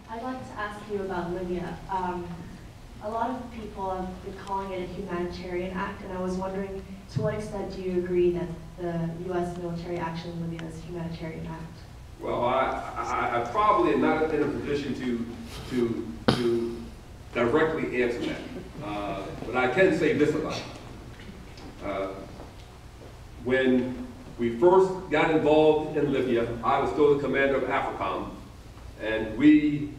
I'd like to ask you about Libya. A lot of people have been calling it a humanitarian act, and I was wondering, to what extent do you agree that the U.S. military action in Libya is a humanitarian act? Well, I probably am not in a position to directly answer that, but I can say this about it. When we first got involved in Libya, I was still the commander of AFRICOM, and we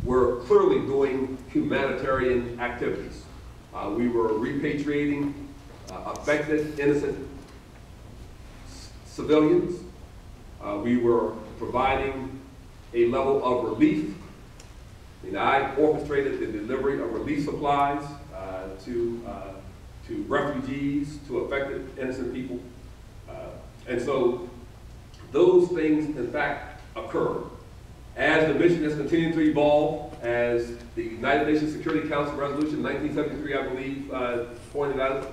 were clearly doing humanitarian activities. We were repatriating affected, innocent civilians. We were providing a level of relief. I orchestrated the delivery of relief supplies to refugees, to affected innocent people. And so those things, in fact, occur. As the mission has continued to evolve, as the United Nations Security Council Resolution 1973, I believe, pointed out,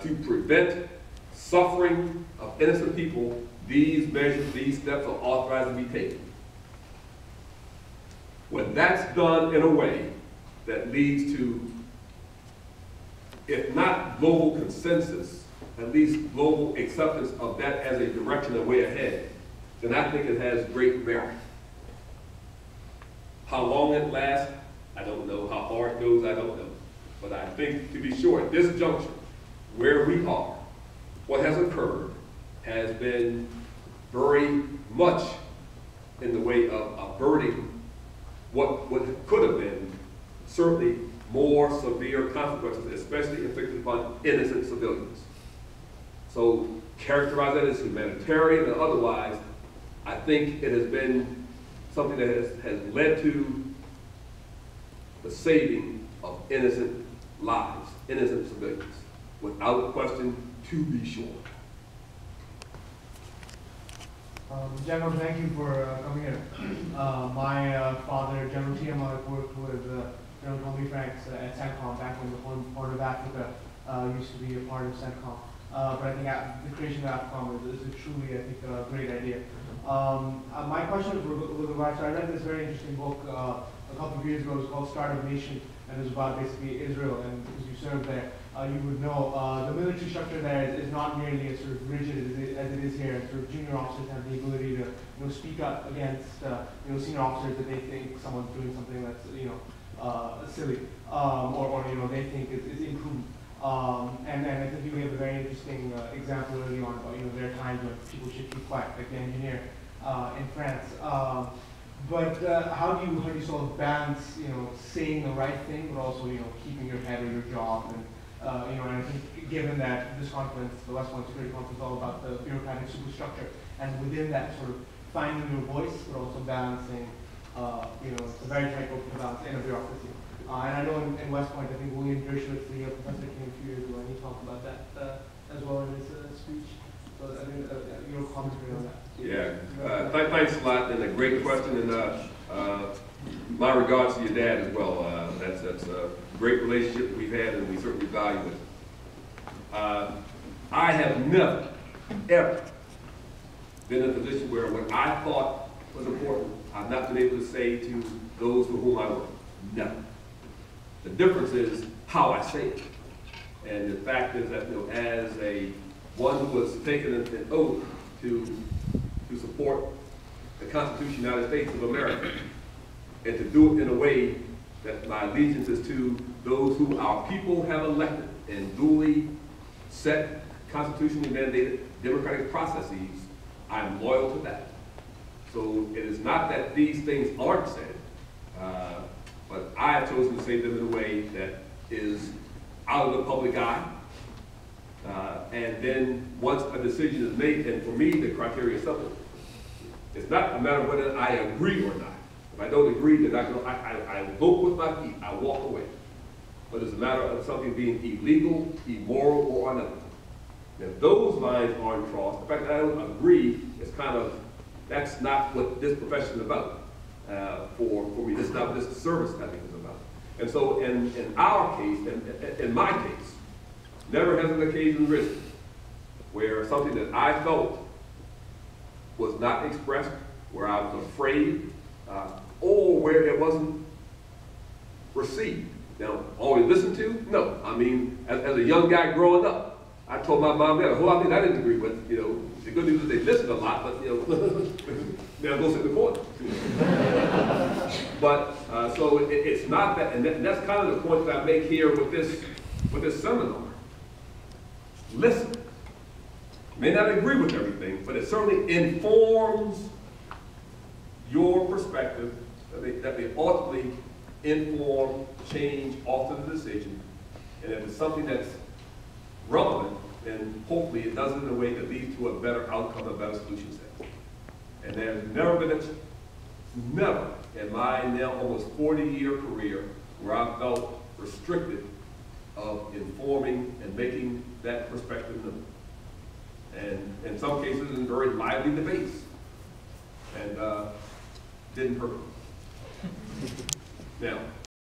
to prevent suffering of innocent people, these measures, these steps are authorized to be taken. When that's done in a way that leads to, if not global consensus, at least global acceptance of that as a direction and way ahead, then I think it has great merit. How long it lasts, I don't know. How far it goes, I don't know. But I think, to be sure, at this juncture, where we are, what has occurred has been very much in the way of averting what could have been certainly more severe consequences, especially inflicted upon innocent civilians. So characterize that as humanitarian and otherwise, I think it has been something that has led to the saving of innocent lives, innocent civilians, without question, to be sure. General, thank you for coming here. My father, General Tiamat, worked with General Tommy Franks at CENTCOM back when the Horn of Africa used to be a part of CENTCOM. But I think the creation of AFRICOM is a truly, I think, a great idea. My question is with regards to, I read this very interesting book a couple of years ago. It was called Start of Nation, and it was about basically Israel, and because you served there, you would know the military structure there is not nearly as sort of rigid as it is here. Sort of junior officers have the ability to speak up against senior officers that they think someone's doing something that's silly or they think is imprudent. And then I think you gave a very interesting example early on about there are times when people should keep quiet, like the engineer in France. But how do you sort of balance saying the right thing, but also keeping your head or your job? And and I think given that this conference, the West Point Security Conference, is all about the bureaucratic superstructure, and within that sort of finding your voice, but also balancing, it's a very tight open balance in a bureaucracy. And I know in West Point, I think William Dershowitz, the professor, came a few years ago, and he talked about that as well in his speech. So I think your commentary on that. Yeah, thanks a lot, and a great question, and my regards to your dad as well. That's a great relationship we've had, and we certainly value it. I have never, ever been in a position where what I thought was important, I've not been able to say to those for whom I work. Never. The difference is how I say it. And the fact is that, as one who was taken an oath to support the Constitution of the United States of America, and to do it in a way that my allegiance is to those who our people have elected and duly set constitutionally mandated democratic processes, I'm loyal to that. So it is not that these things aren't said, but I have chosen to say them in a way that is out of the public eye. And then once a decision is made, and for me the criteria is simple. It's not a matter of whether I agree or not. If I don't agree, then I vote with my feet, I walk away. But it's a matter of something being illegal, immoral, or unethical. If those lines aren't crossed, the fact that I don't agree is that's not what this profession is about. For me, this is not what this service ethic is about. And so in our case, in my case, never has an occasion risen where something that I felt was not expressed, where I was afraid, or where it wasn't received. Now, always listened to? No. I mean, as a young guy growing up, I told my mom that a whole lot of things I didn't agree with. You know, the good news is they listened a lot, but you know, now go sit in the corner. But so it's not that, and that's kind of the point that I make here with this seminar. Listen. May not agree with everything, but it certainly informs your perspective that they ultimately inform, change, alter the decision. And if it's something that's relevant, then hopefully it does it in a way that leads to a better outcome, a better solution set. And there's never in my now almost 40-year career where I felt restricted of informing and making that perspective known. And in some cases in very lively debates. And didn't hurt. Now,